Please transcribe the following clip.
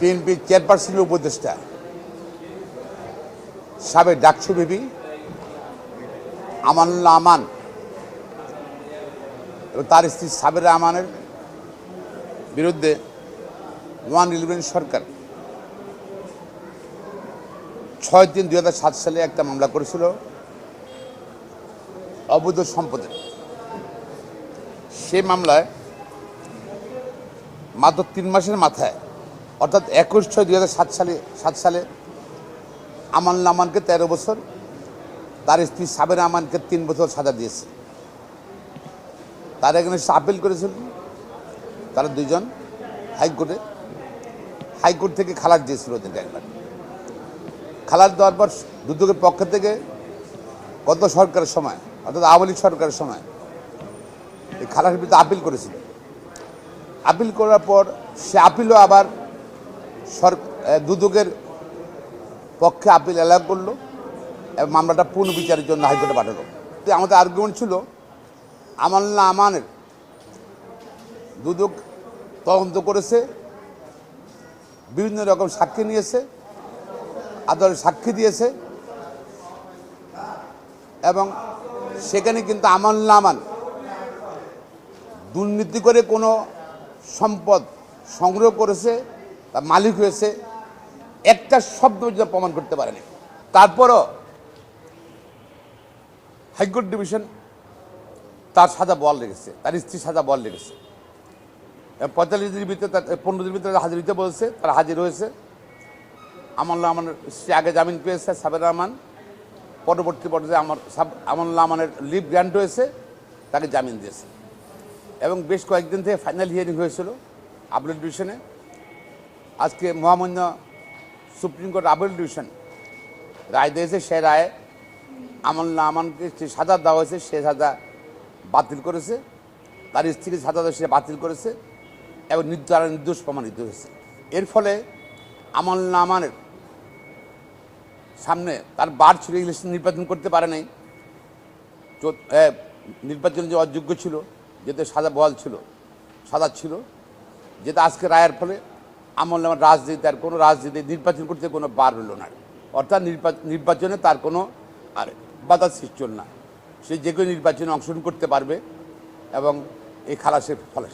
BNP চেয়ারপারসনের উপদেষ্টা সাবেক ডাকসু বিবি আমানুল্লাহ আমান এবং তার স্ত্রী সাবেরা আমানের বিরুদ্ধে 111 সরকার 6/3/2007 সালে একটা মামলা করেছিল অবৈধ সম্পদের। সেই মামলায় মাত্র 3 মাসের মাথায় অর্থাৎ 21/6/2007 সালে আমানুল্লাহ আমানকে 13 বছর, তার স্ত্রী সাবেরা আমানকে 3 বছর সাজা দিয়েছে। তার এগেনস্টে আপিল করেছিল তারা দুইজন হাইকোর্ট থেকে খালাস দিয়েছিল ওদেরকে একবার। খালাস দেওয়ার পর দুদকের পক্ষ থেকে গত সরকারের সময় অর্থাৎ আওয়ামী লীগ সরকারের সময় এই খালাসের বিরুদ্ধে আপিল করেছিল। আপিল করার পর সে আপিলও আবার দুদকের পক্ষে আপিল অ্যালাউ করলো এবং মামলাটা পুনর্বিচারের জন্য হাইকোর্টে পাঠালো। তো আমাদের আর্গুমেন্ট ছিল আমানুল্লাহ আমানের দুদক তদন্ত করেছে, বিভিন্ন রকম সাক্ষী নিয়েছে, আদালতে সাক্ষী দিয়েছে এবং সেখানে কিন্তু আমানুল্লাহ আমান দুর্নীতি করে কোনো সম্পদ সংগ্রহ করেছে, তার মালিক হয়েছে একটা শব্দ পর্যন্ত প্রমাণ করতে পারেনি। তারপরও হাইকোর্ট ডিভিশন তার সাজা বহাল রেখেছে, তার স্ত্রীর সাজা বহাল রেখেছে। 45 দিনের ভিতরে 15 দিনের ভিতরে হাজির হতে বলেছে, তারা হাজির হয়েছে। আমানুল্লাহ আমানের স্ত্রী আগে জামিন পেয়েছে সাবেরা আমান, পরবর্তী পর্যায়ে আমানুল্লাহ আমানের লিভ গ্র্যান্ট হয়েছে, তাকে জামিন দিয়েছে এবং বেশ কয়েকদিন থেকে ফাইনাল হিয়ারিং হয়েছিল আপিল ডিভিশনে। আজকে মহামান্য সুপ্রিম কোর্ট আপিল ডিভিশন রায় দিয়েছে। সে রায়ে আমানুল্লাহ আমানকে যে সাজা দেওয়া হয়েছে সে সাজা বাতিল করেছে, তার স্ত্রীকে সাজা দেওয়া সে বাতিল করেছে এবং তারা নির্দোষ প্রমাণিত হয়েছে। এর ফলে আমানুল্লাহ আমানের সামনে তার বার ছিল, ইলেকশন নির্বাচন করতে পারে নাই, নির্বাচন যে অযোগ্য ছিল, যেতে সাজা বহাল ছিল, সাজা ছিল, যেটা আজকে রায়ের ফলে আমানুল্লাহ রাজনীতি আর কোনো রাজনীতি নির্বাচন করতে কোনো বার হলো না, অর্থাৎ নির্বাচনে তার কোনো আর বাধা সৃষ্টি হল না। সে যে কোনো নির্বাচনে অংশগ্রহণ করতে পারবে এবং এই খালাসের ফলে